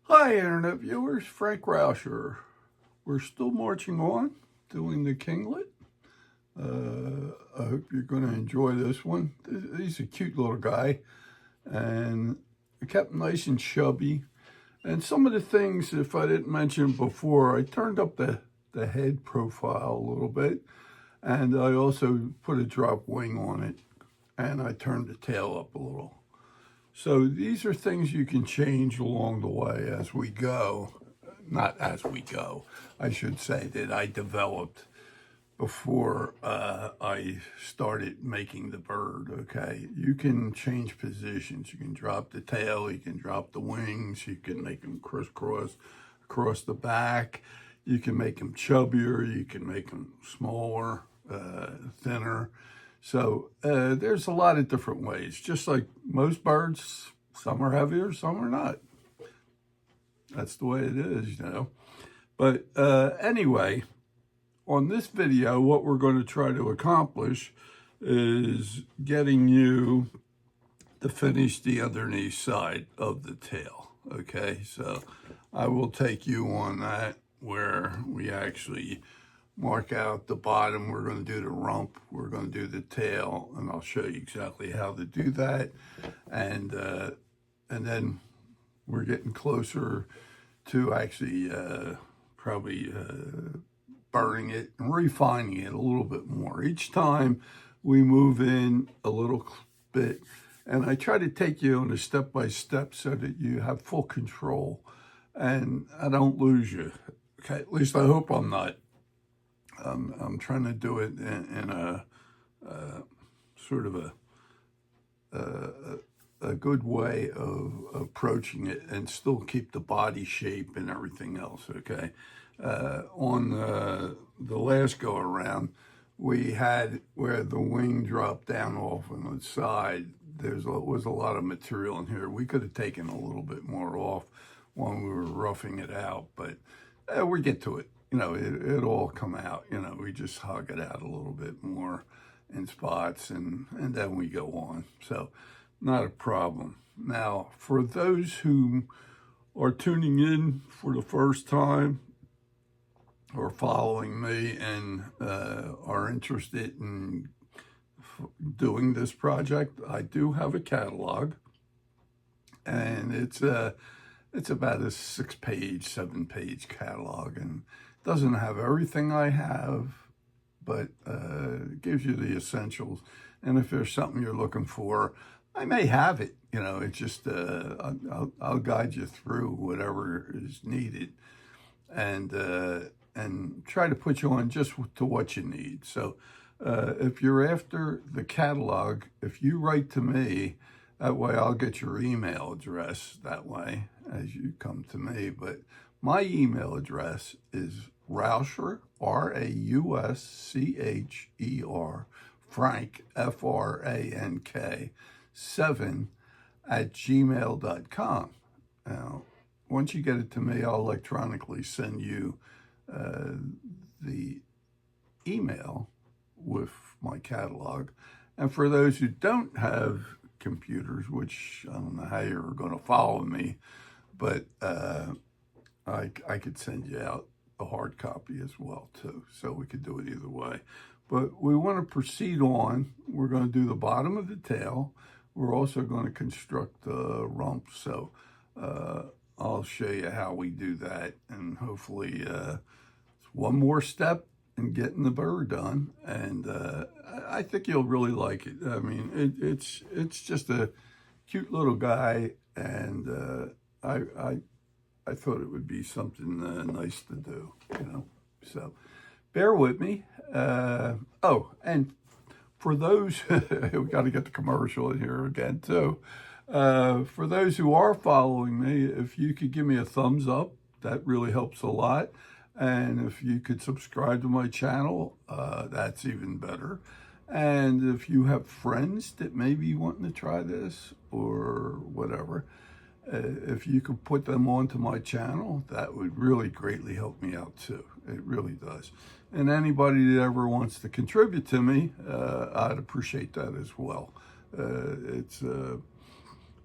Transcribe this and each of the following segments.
Hi, Internet viewers. Frank Rauscher. We're still marching on, doing the Kinglet. I hope you're going to enjoy this one. He's a cute little guy, and I kept him nice and chubby. And some of the things, if I didn't mention before, I turned up the head profile a little bit, and I also put a drop wing on it, and I turned the tail up a little. So these are things you can change along the way as we go. Not as we go, I should say, that I developed before I started making the bird, okay? You can change positions. You can drop the tail, you can drop the wings, you can make them crisscross across the back, you can make them chubbier, you can make them smaller, thinner. So there's a lot of different ways. Just like most birds, some are heavier, some are not. That's the way it is, you know. But anyway, on this video, what we're going to try to accomplish is getting you to finish the underneath side of the tail, okay? So I will take you on that where we actually mark out the bottom. We're going to do the rump, we're going to do the tail, and I'll show you exactly how to do that. And then we're getting closer to actually probably burning it and refining it a little bit more. Each time we move in a little bit, and I try to take you on a step-by-step so that you have full control and I don't lose you. Okay, at least I hope I'm not. I'm trying to do it in a sort of a good way of approaching it and still keep the body shape and everything else, okay? On the last go around, we had where the wing dropped down off on the side. There was a lot of material in here. We could have taken a little bit more off when we were roughing it out, but we get to it. You know, it'll all come out. You know, we just hug it out a little bit more in spots, and then we go on. So not a problem. Now, for those who are tuning in for the first time or following me and are interested in doing this project, I do have a catalog, and it's about a 6-page, 7-page catalog, and doesn't have everything I have, but it gives you the essentials. And if there's something you're looking for, I may have it. You know, it's just I'll guide you through whatever is needed, and try to put you on just to what you need. So if you're after the catalog, if you write to me, that way I'll get your email address that way as you come to me. But my email address is Rauscher, R-A-U-S-C-H-E-R, Frank, F-R-A-N-K, 7@gmail.com. Now, once you get it to me, I'll electronically send you the email with my catalog. And for those who don't have computers, which I don't know how you're going to follow me, but I could send you out a hard copy as well too, so we could do it either way. But we want to proceed on. We're going to do the bottom of the tail. We're also going to construct the rump, so I'll show you how we do that, and hopefully it's one more step in getting the bird done, and I think you'll really like it. I mean, it's just a cute little guy, and I thought it would be something nice to do, you know. So bear with me. Oh, and for those, we got to get the commercial in here again too. For those who are following me, if you could give me a thumbs up, that really helps a lot. And if you could subscribe to my channel, that's even better. And if you have friends that may be wanting to try this or whatever, if you could put them onto my channel, that would really greatly help me out too. It really does. And anybody that ever wants to contribute to me, I'd appreciate that as well. It's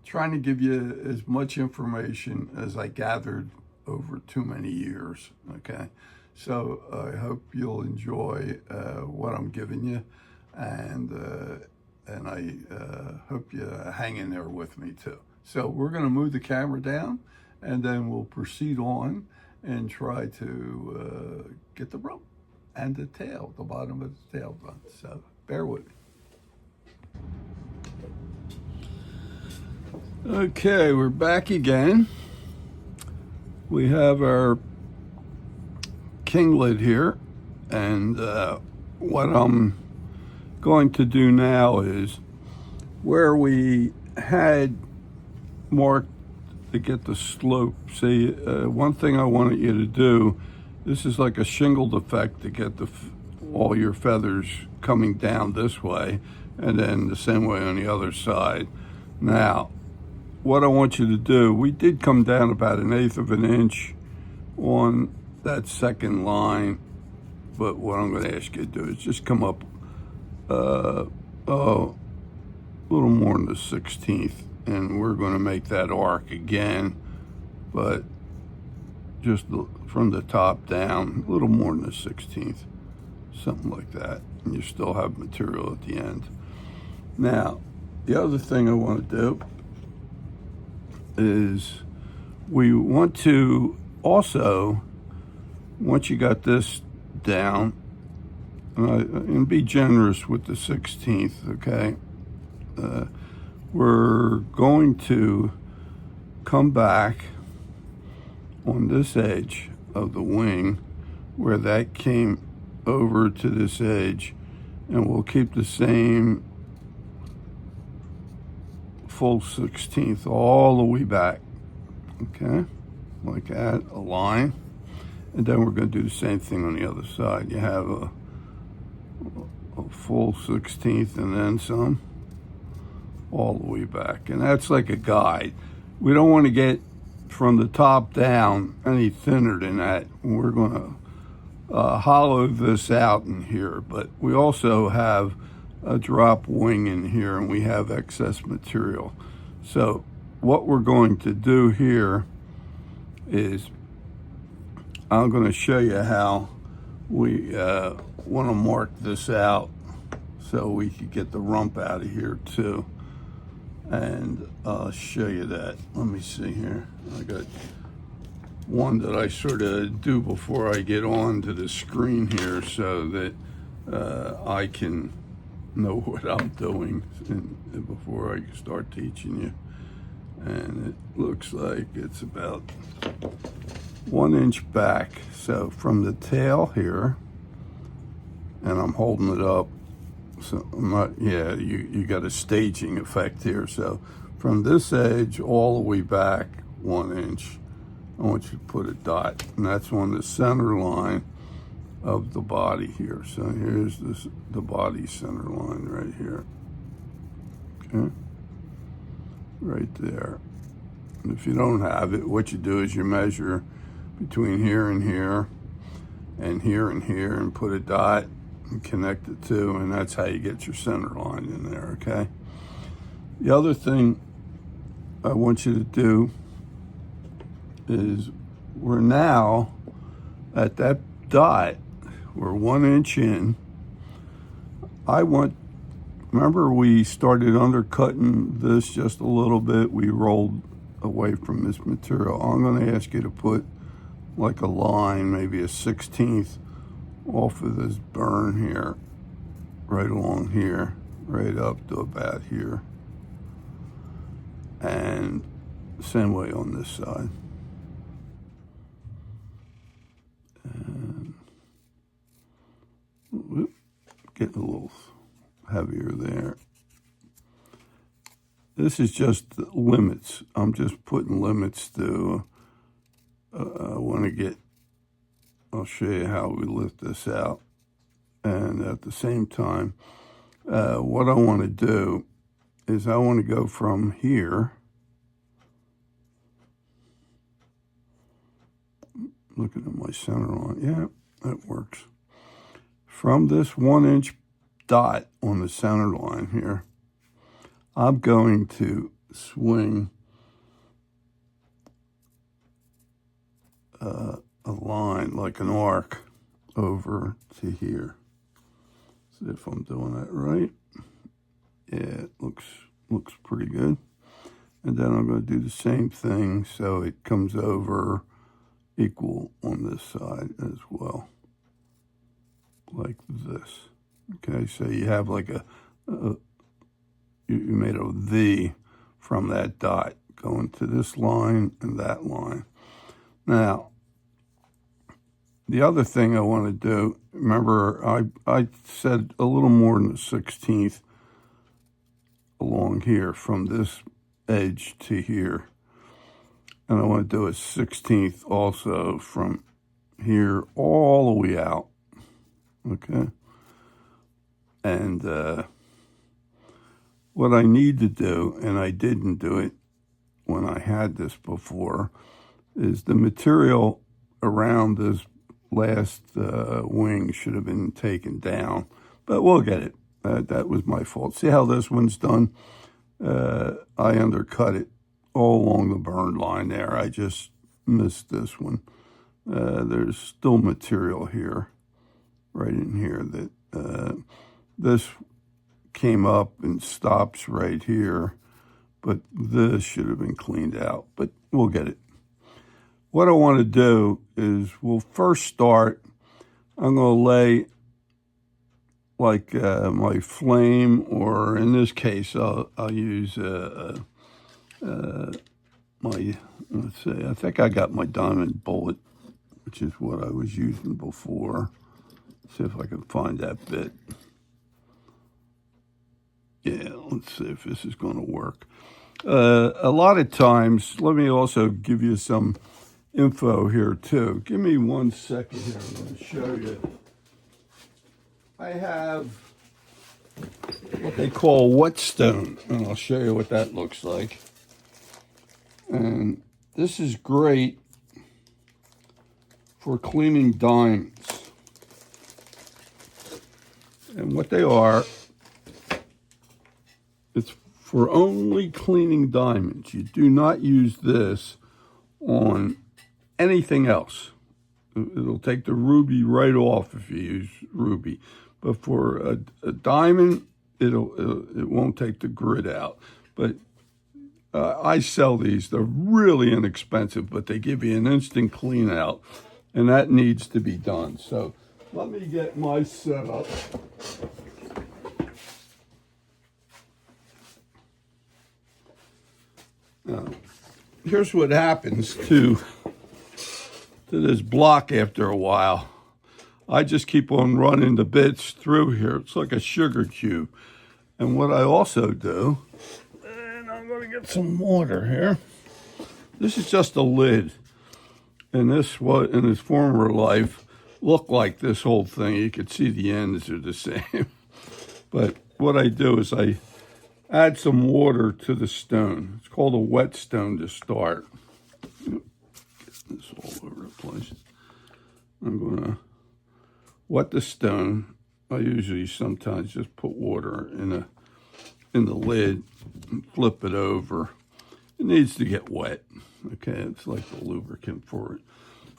trying to give you as much information as I gathered over too many years, okay? So I hope you'll enjoy what I'm giving you, and I hope you hang in there with me too. So we're going to move the camera down, and then we'll proceed on and try to get the rump and the tail, the bottom of the tail done. So bear with me. Okay, we're back again. We have our Kinglet here, and what I'm going to do now is where we had marked to get the slope. See, one thing I wanted you to do, this is like a shingled effect to get all your feathers coming down this way, and then the same way on the other side. Now, what I want you to do, we did come down about 1/8 of an inch on that second line, but what I'm going to ask you to do is just come up a little more than the 16th, and we're going to make that arc again, but just from the top down, a little more than the 16th, something like that, and you still have material at the end. Now, the other thing I want to do is we want to also, once you got this down, and be generous with the 16th, okay? We're going to come back on this edge of the wing where that came over to this edge, and we'll keep the same full 16th all the way back, okay? Like that, a line. And then we're going to do the same thing on the other side. You have a full 16th and then some all the way back. And that's like a guide. We don't want to get from the top down any thinner than that. We're going to hollow this out in here, but we also have a drop wing in here, and we have excess material. So what we're going to do here is I'm going to show you how we want to mark this out so we could get the rump out of here too. And I'll show you that. Let me see here. I got one that I sort of do before I get on to the screen here so that I can know what I'm doing before I start teaching you. And it looks like it's about 1 inch back. So from the tail here, and I'm holding it up, so I'm not, yeah, you got a staging effect here. So from this edge all the way back 1 inch, I want you to put a dot, and that's on the center line of the body here. So here's the body center line right here, okay, right there. And if you don't have it, what you do is you measure between here and here and here and here and put a dot and connect the two, and that's how you get your center line in there, okay? The other thing I want you to do is we're now at that dot, we're 1 inch in. Remember we started undercutting this just a little bit, we rolled away from this material. I'm going to ask you to put like a line, maybe a 16th off of this burn here, right along here, right up to about here. And same way on this side. And whoop, getting a little heavier there. This is just limits. I'm just putting limits to, I want to get, I'll show you how we lift this out. And at the same time, what I want to do is I want to go from here, looking at my center line, yeah, that works. From this 1 inch dot on the center line here, I'm going to swing a line like an arc over to here. See if I'm doing that right. Yeah, it looks pretty good. And then I'm going to do the same thing so it comes over equal on this side as well, like this. Okay, so you have like you made a V from that dot going to this line and that line. Now, the other thing I want to do, remember I said a little more than a 16th along here from this edge to here. And I want to do a 16th also from here all the way out. Okay. And what I need to do, and I didn't do it when I had this before, is the material around this last wing should have been taken down, but we'll get it. That was my fault. See how this one's done? I undercut it all along the burn line there. I just missed this one. There's still material here, right in here, that this came up and stops right here, but this should have been cleaned out, but we'll get it. What I want to do is we'll first start, I'm going to lay like my flame, or in this case, I'll use let's see, I think I got my diamond bullet, which is what I was using before. See if I can find that bit. Yeah, let's see if this is going to work. A lot of times, let me also give you some info here too. Give me 1 second here, I'm going to show you. I have what they call whetstone, and I'll show you what that looks like. And this is great for cleaning diamonds. And what they are, it's for only cleaning diamonds. You do not use this on anything else. It'll take the ruby right off if you use ruby. But for a diamond, it won't take the grit out. But I sell these. They're really inexpensive, but they give you an instant clean out, and that needs to be done. So let me get my setup. Now, here's what happens to this block after a while. I just keep on running the bits through here. It's like a sugar cube. And what I also do, and I'm going to get some water here. This is just a lid. And this, what in his former life, looked like this whole thing. You could see the ends are the same. But what I do is I add some water to the stone. It's called a whetstone to start. Get this all over the place. I'm going to wet the stone. I usually sometimes just put water in the lid and flip it over. It needs to get wet. Okay, it's like the lubricant for it.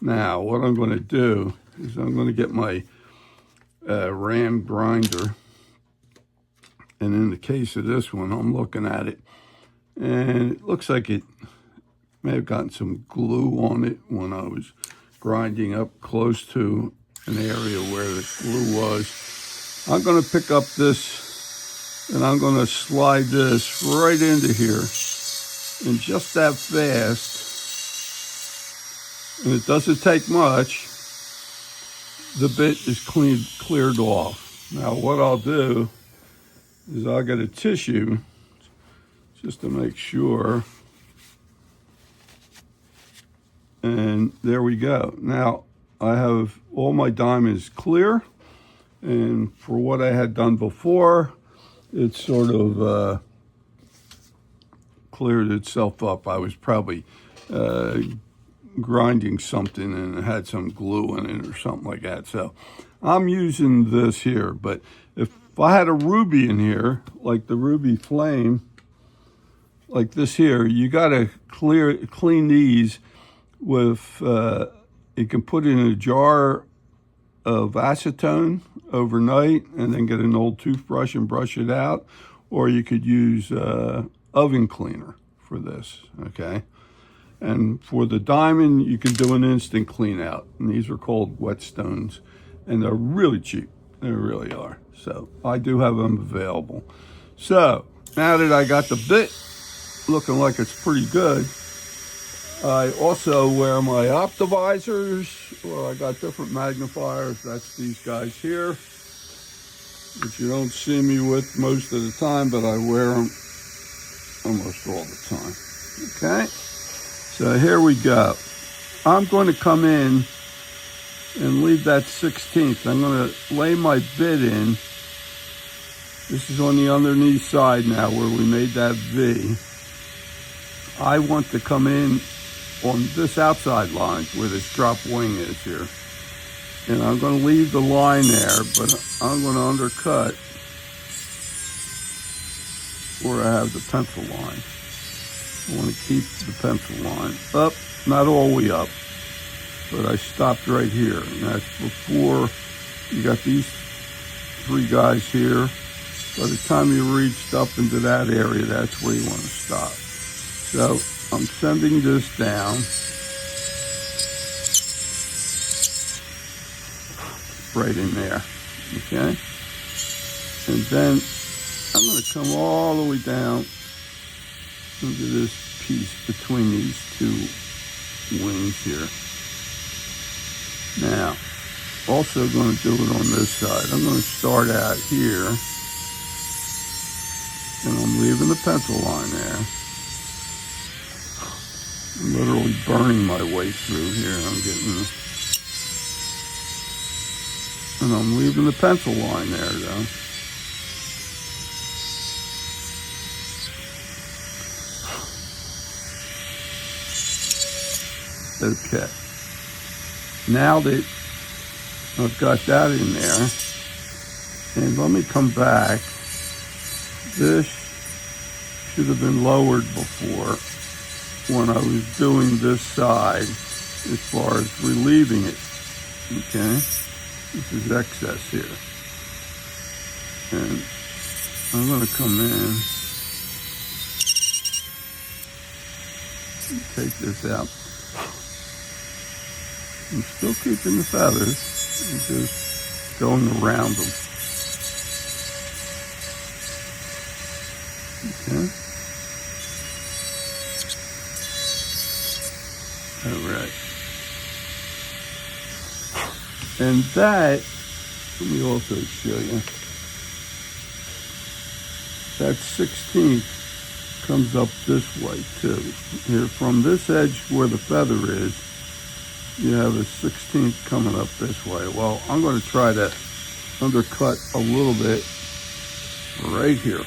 Now, what I'm going to do is I'm going to get my ram grinder. And in the case of this one, I'm looking at it, and it looks like it may have gotten some glue on it when I was grinding up close to an area where the glue was. I'm going to pick up this, and I'm going to slide this right into here, and just that fast, and it doesn't take much, the bit is cleared off. Now what I'll do is I'll get a tissue just to make sure. And there we go. Now I have all my diamonds clear, and for what I had done before, it sort of cleared itself up. I was probably grinding something and it had some glue in it or something like that. So I'm using this here, but if I had a ruby in here, like the ruby flame, like this here, you got to clean these with, you can put it in a jar of acetone overnight and then get an old toothbrush and brush it out, or you could use oven cleaner for this, okay? And for the diamond, you can do an instant clean out, and these are called whetstones, and they're really cheap. They really are. So I do have them available. So now that I got the bit looking like it's pretty good, I also wear my optivisors. Well, I got different magnifiers. That's these guys here, which you don't see me with most of the time, but I wear them almost all the time. Okay, so here we go. I'm going to come in and leave that 16th. I'm going to lay my bit in. This is on the underneath side now where we made that V. I want to come in on this outside line where this drop wing is here. And I'm going to leave the line there, but I'm going to undercut where I have the pencil line. I want to keep the pencil line up, not all the way up, but I stopped right here. And that's before you got these three guys here. By the time you reached up into that area, that's where you want to stop. So I'm sending this down. Right in there, okay? And then I'm going to come all the way down into this piece between these two wings here. Now, also going to do it on this side. I'm going to start out here, and I'm leaving the pencil line there. I'm literally burning my way through here. And I'm leaving the pencil line there, though. Okay. Now that I've got that in there, and let me come back. This should have been lowered before when I was doing this side as far as relieving it, okay? This is excess here. And I'm going to come in and take this out. I'm still keeping the feathers and just going around them. Okay. All right. And that, let me also show you, that 16th comes up this way too. Here from this edge where the feather is, you have a 16th coming up this way. Well, I'm going to try to undercut a little bit right here.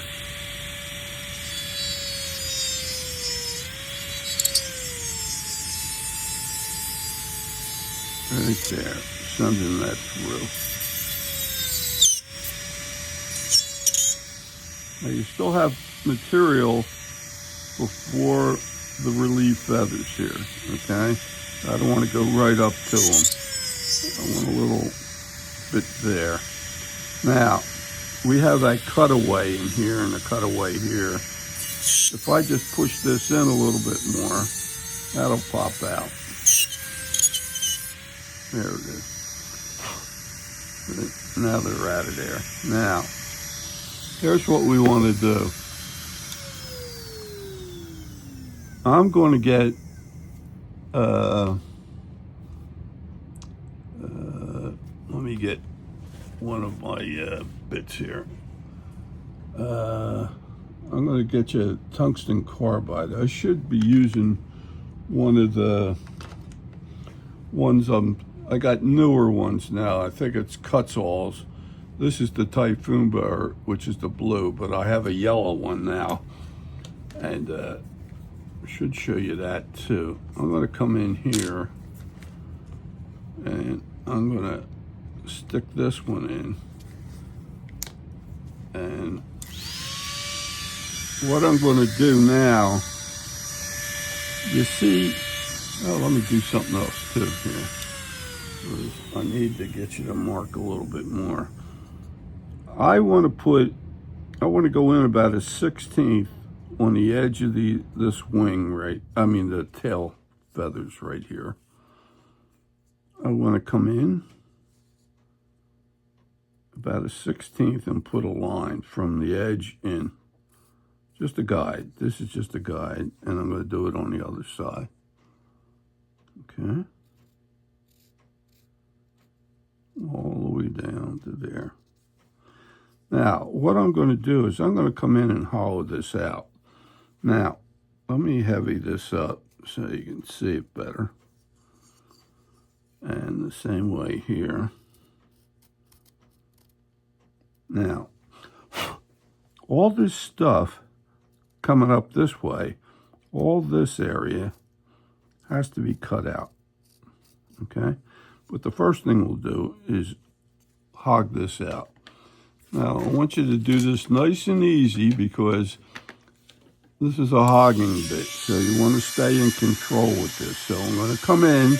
Right there, sending that through. Now you still have material before the relief feathers here, okay? I don't want to go right up to them. I want a little bit there. Now, we have that cutaway in here and a cutaway here. If I just push this in a little bit more, that'll pop out. There it is. Now they're out of there. Now, here's what we want to do. I'm going to get let me get one of my bits here. I'm going to get you a tungsten carbide. I should be using one of the ones I got newer ones now. I think it's Cutzall's. This is the Typhoon Bar, which is the blue, but I have a yellow one now. And should show you that too. I'm going to come in here and I'm going to stick this one in and what I'm going to do now, you see, oh, let me do something else too here. I need to get you to mark a little bit more. I want to go in about a 1/16 on the edge of this wing, right? I mean the tail feathers right here. I want to come in about a 1/16 and put a line from the edge in. Just a guide. This is just a guide, and I'm going to do it on the other side. Okay. All the way down to there. Now, what I'm going to do is I'm going to come in and hollow this out. Now, let me heavy this up so you can see it better. And the same way here. Now, all this stuff coming up this way, all this area has to be cut out. Okay? But the first thing we'll do is hog this out. Now, I want you to do this nice and easy because this is a hogging bit, so you want to stay in control with this. So I'm going to come in.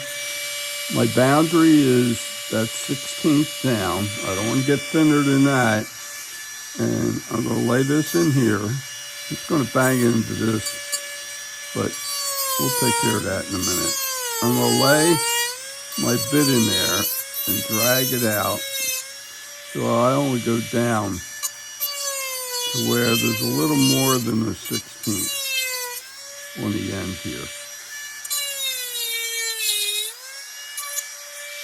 My boundary is that 1/16 down. I don't want to get thinner than that. And I'm going to lay this in here. It's going to bang into this, but we'll take care of that in a minute. I'm going to lay my bit in there and drag it out. So I only go down to where there's a little more than a 1/16 on the end here.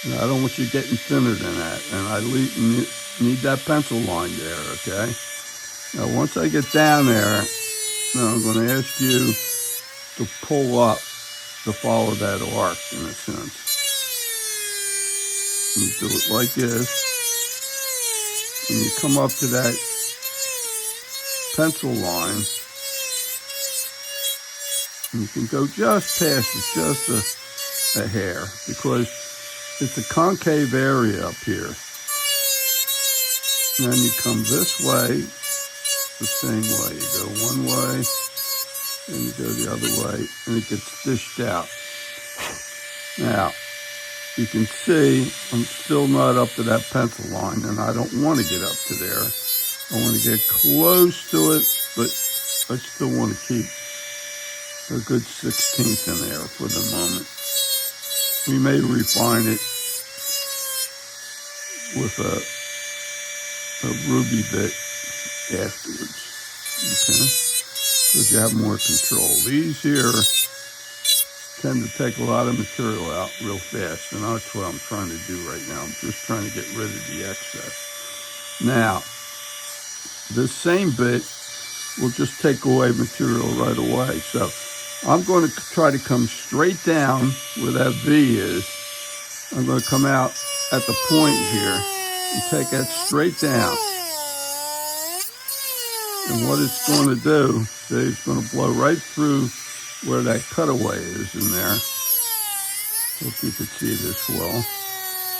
And I don't want you getting thinner than that. And I need that pencil line there, okay? Now, once I get down there, now I'm going to ask you to pull up to follow that arc in a sense. And you do it like this. And you come up to that pencil line. And you can go just past it, just a hair, because it's a concave area up here. And then you come this way, the same way. You go one way, and you go the other way, and it gets dished out. Now, you can see I'm still not up to that pencil line, and I don't want to get up to there. I want to get close to it, but I still want to keep a good 1/16 in there for the moment. We may refine it with a ruby bit afterwards, okay? Because you have more control. These here tend to take a lot of material out real fast, and that's what I'm trying to do right now. I'm just trying to get rid of the excess. Now, this same bit will just take away material right away. So I'm going to try to come straight down where that V is. I'm going to come out at the point here and take that straight down. And what it's going to do, see, it's going to blow right through where that cutaway is in there. Hope you can see this well.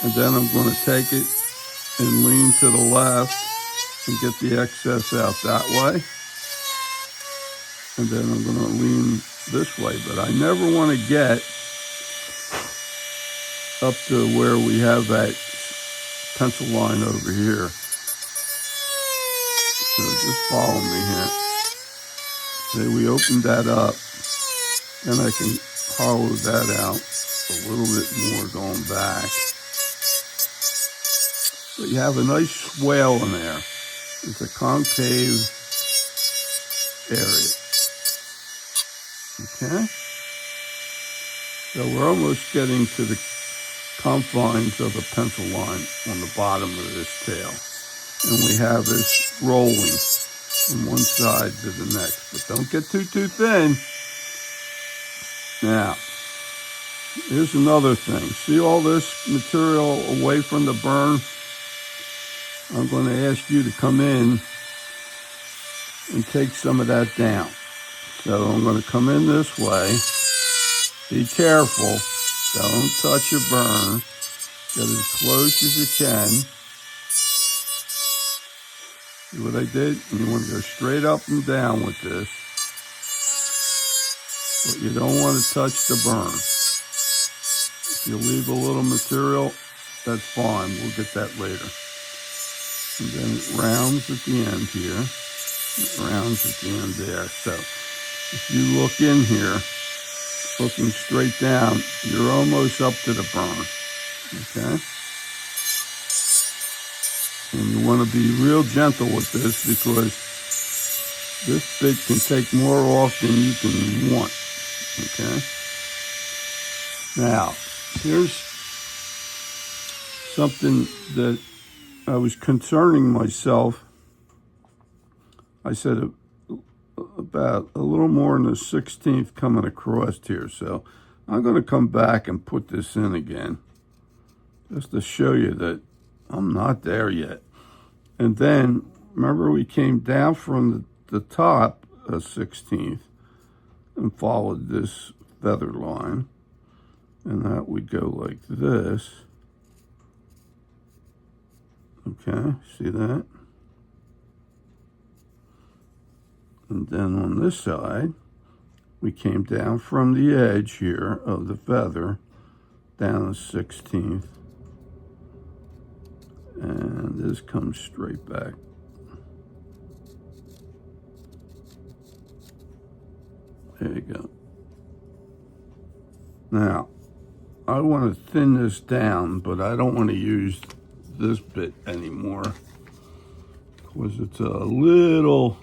And then I'm going to take it and lean to the left and get the excess out that way. And then I'm going to lean this way, but I never want to get up to where we have that pencil line over here. So just follow me here. See, we opened that up, and I can hollow that out a little bit more going back. But you have a nice swale in there. It's a concave area. Okay? So we're almost getting to the confines of the pencil line on the bottom of this tail. And we have this rolling from one side to the next. But don't get too thin. Now, here's another thing. See all this material away from the burn? I'm going to ask you to come in and take some of that down. So I'm going to come in this way. Be careful. Don't touch your burn. Get as close as you can. See what I did? And you want to go straight up and down with this. But you don't want to touch the burn. If you leave a little material, that's fine. We'll get that later. And then it rounds at the end here. It rounds at the end there. So if you look in here, looking straight down, you're almost up to the burn. Okay? And you want to be real gentle with this because this bit can take more off than you can want. Okay? Now, here's something that I was concerning myself. I said about a little more than the 16th coming across here. So I'm going to come back and put this in again just to show you that I'm not there yet. And then, remember we came down from the top of 16th and followed this feather line. And that would go like this. Okay, see that? And then on this side, we came down from the edge here of the feather down to 16th. And this comes straight back. There you go. Now, I want to thin this down, but I don't want to use this bit anymore because it's a little,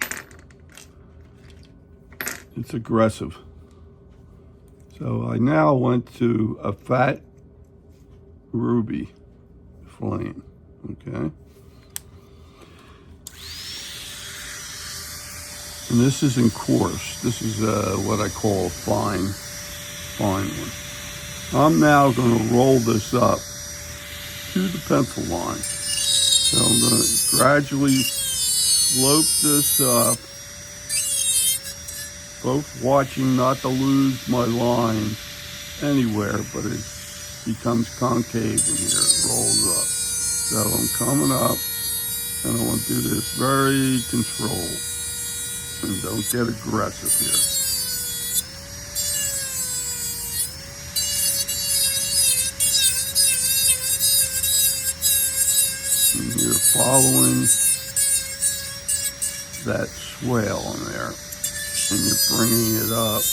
it's aggressive. So I now went to a fat ruby flame, okay? And this isn't coarse. This is what I call a fine one. I'm now going to roll this up to the pencil line. So I'm going to gradually slope this up, both watching not to lose my line anywhere, but it becomes concave in here, it rolls up. So I'm coming up, and I want to do this very controlled, and don't get aggressive here. And you're following that swale in there, and you're bringing it up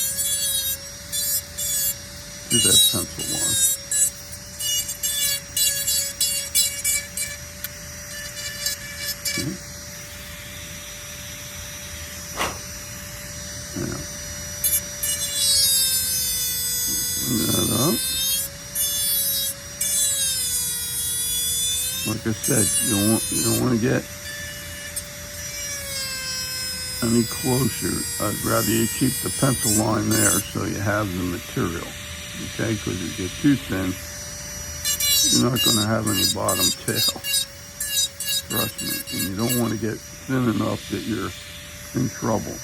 to that pencil line. Okay. Now, bring that up. Like I said, you don't want to get any closer. I'd rather you keep the pencil line there so you have the material, okay? Because if you get too thin, you're not going to have any bottom tail. Trust me. And you don't want to get thin enough that you're in trouble.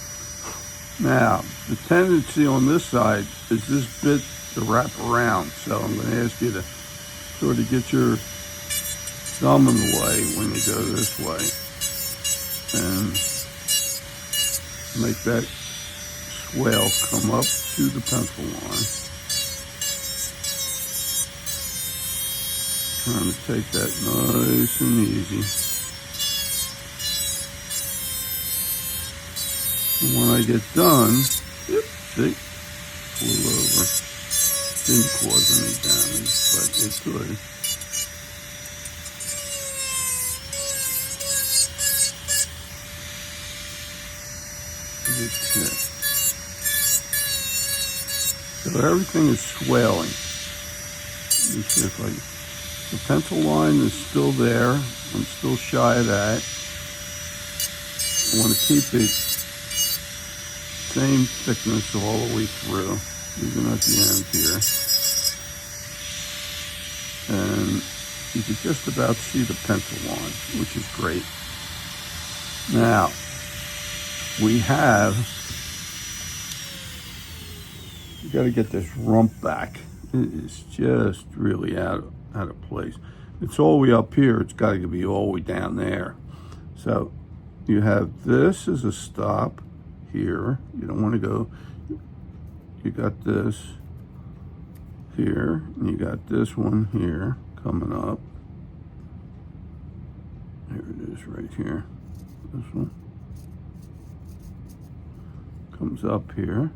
Now, the tendency on this side is this bit to wrap around. So I'm going to ask you to sort of get your thumb in the way when you go this way and make that swale come up to the pencil line. Trying to take that nice and easy. And when I get done, yep, see, flew over. Didn't cause any damage, but it could. Okay. So everything is swaling. Let me see if the pencil line is still there. I'm still shy of that. I want to keep it same thickness all the way through, even at the end here. And you can just about see the pencil line, which is great. Now, we have, you got to get this rump back. It is just really out of place. It's all the way up here. It's got to be all the way down there. So you have this as a stop here. You don't want to go, you got this here, and you got this one here coming up. Here it is right here. This one comes up here.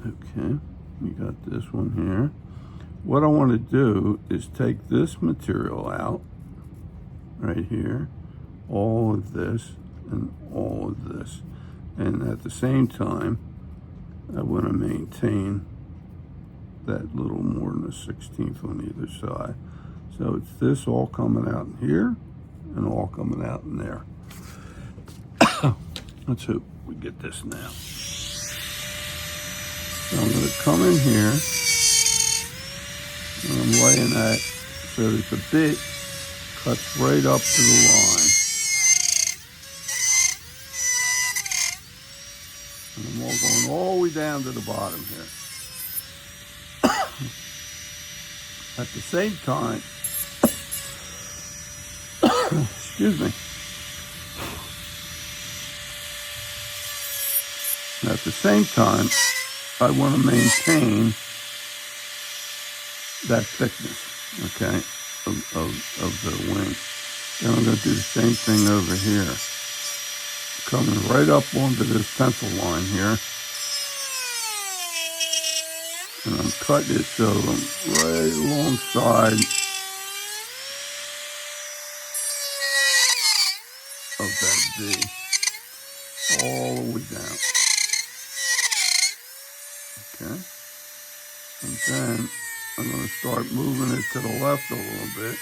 Okay, you got this one here. What I want to do is take this material out right here, all of this and all of this, and at the same time I want to maintain that little more than a 16th on either side. So it's this all coming out in here and all coming out in there. Let's hope we get this now. So I'm going to come in here, and I'm laying that so that the bit cuts right up to the line. And I'm all going all the way down to the bottom here. At the same time, excuse me. At the same time, I want to maintain that thickness, okay, of the wing. Then I'm going to do the same thing over here. Coming right up onto this pencil line here. And I'm cutting it so I'm right alongside of that V, all the way down. Okay, and then I'm going to start moving it to the left a little bit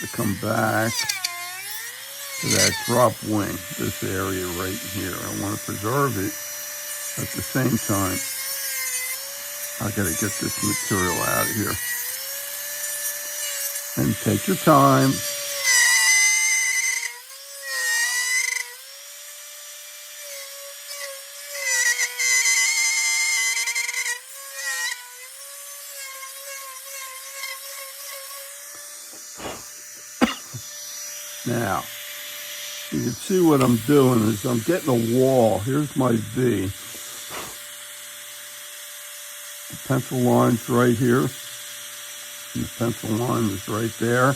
to come back to that drop wing, this area right here. I want to preserve it. At the same time, I got to get this material out of here. And take your time. Now, you can see what I'm doing is I'm getting a wall. Here's my V. The pencil line's right here. And the pencil line is right there.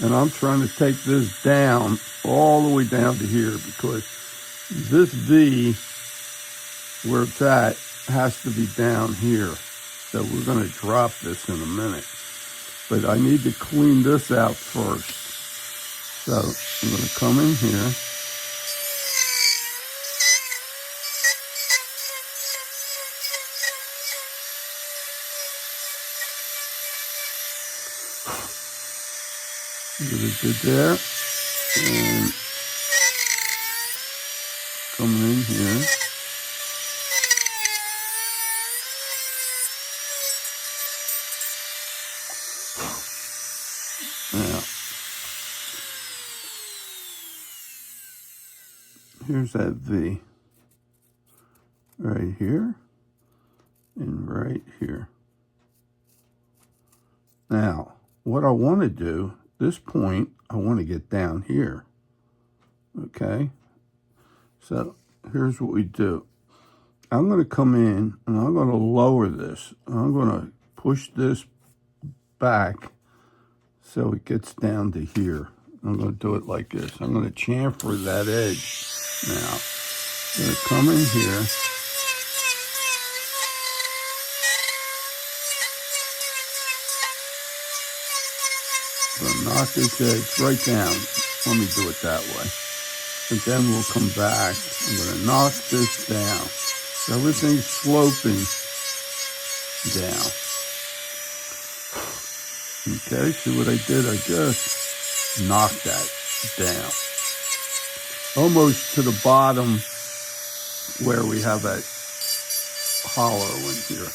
And I'm trying to take this down, all the way down to here, because this V, where it's at, has to be down here. So we're going to drop this in a minute. But I need to clean this out first. So I'm going to come in here. Get it good there. And coming in here. Now, here's that V. Right here. And right here. Now, what I want to do, this point, I want to get down here. Okay? So, here's what we do. I'm going to come in, and I'm going to lower this. I'm going to push this back so it gets down to here. I'm going to do it like this. I'm going to chamfer that edge. Now, I'm going to come in here. I'm going to knock this edge right down. Let me do it that way. And then we'll come back. I'm going to knock this down. So everything's sloping down. Okay, see what I did? I just knocked that down. Almost to the bottom where we have that hollow in here.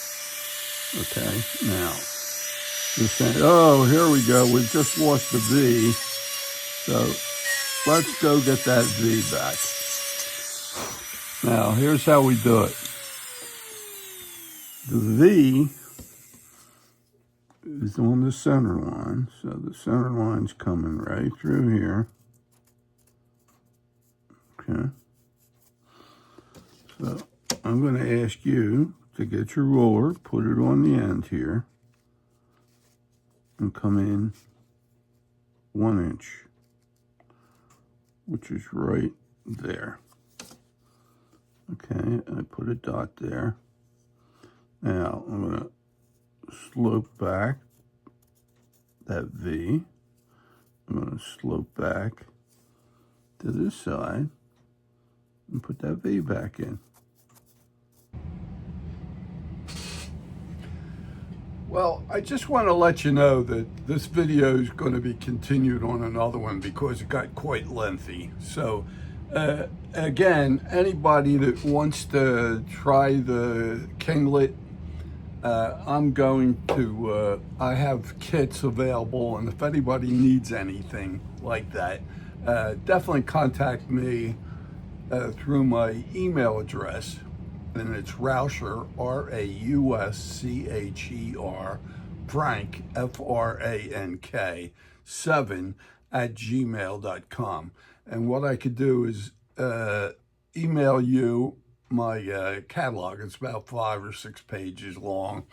Okay, now, you're saying, oh, here we go. We've just lost the V. So let's go get that V back. Now, here's how we do it. The V is on the center line. So the center line's coming right through here. Okay. So I'm going to ask you to get your ruler, put it on the end here, and come in 1 inch, which is right there. Okay, I put a dot there. Now I'm going to slope back that V. I'm going to slope back to this side and put that V back in. Well, I just want to let you know that this video is going to be continued on another one because it got quite lengthy. So again, anybody that wants to try the Kinglet, I'm going to, I have kits available, and if anybody needs anything like that, definitely contact me through my email address, and it's Rauscher, R-A-U-S-C-H-E-R, Frank, F-R-A-N-K, 7 @gmail.com. And what I could do is email you my catalog. It's about 5 or 6 pages long,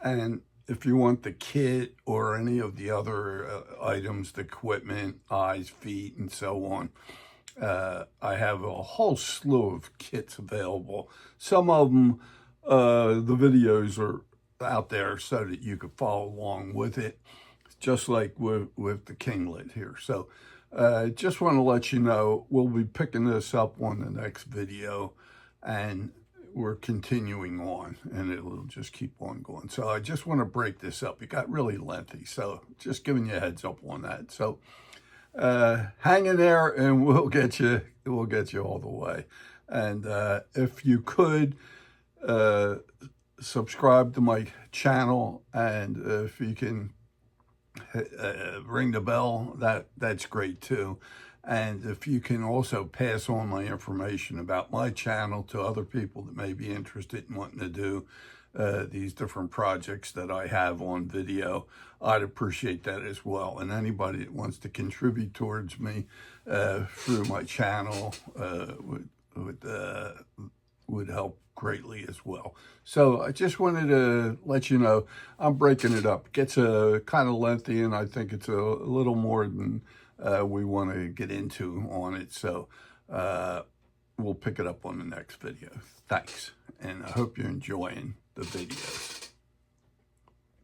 and if you want the kit or any of the other items, the equipment, eyes, feet, and so on, I have a whole slew of kits available. Some of them, the videos are out there so that you could follow along with it, just like with the Kinglet here. So just want to let you know, we'll be picking this up on the next video, and we're continuing on, and it'll just keep on going. So I just want to break this up. It got really lengthy, so just giving you a heads up on that. So hang in there, and we'll get you all the way. And if you could subscribe to my channel, and if you can ring the bell, that's great too. And if you can also pass on my information about my channel to other people that may be interested in wanting to do these different projects that I have on video, I'd appreciate that as well. And anybody that wants to contribute towards me through my channel would help greatly as well. So I just wanted to let you know I'm breaking it up. It gets kind of lengthy, and I think it's a little more than we want to get into on it. So we'll pick it up on the next video. Thanks, and I hope you're enjoying the videos.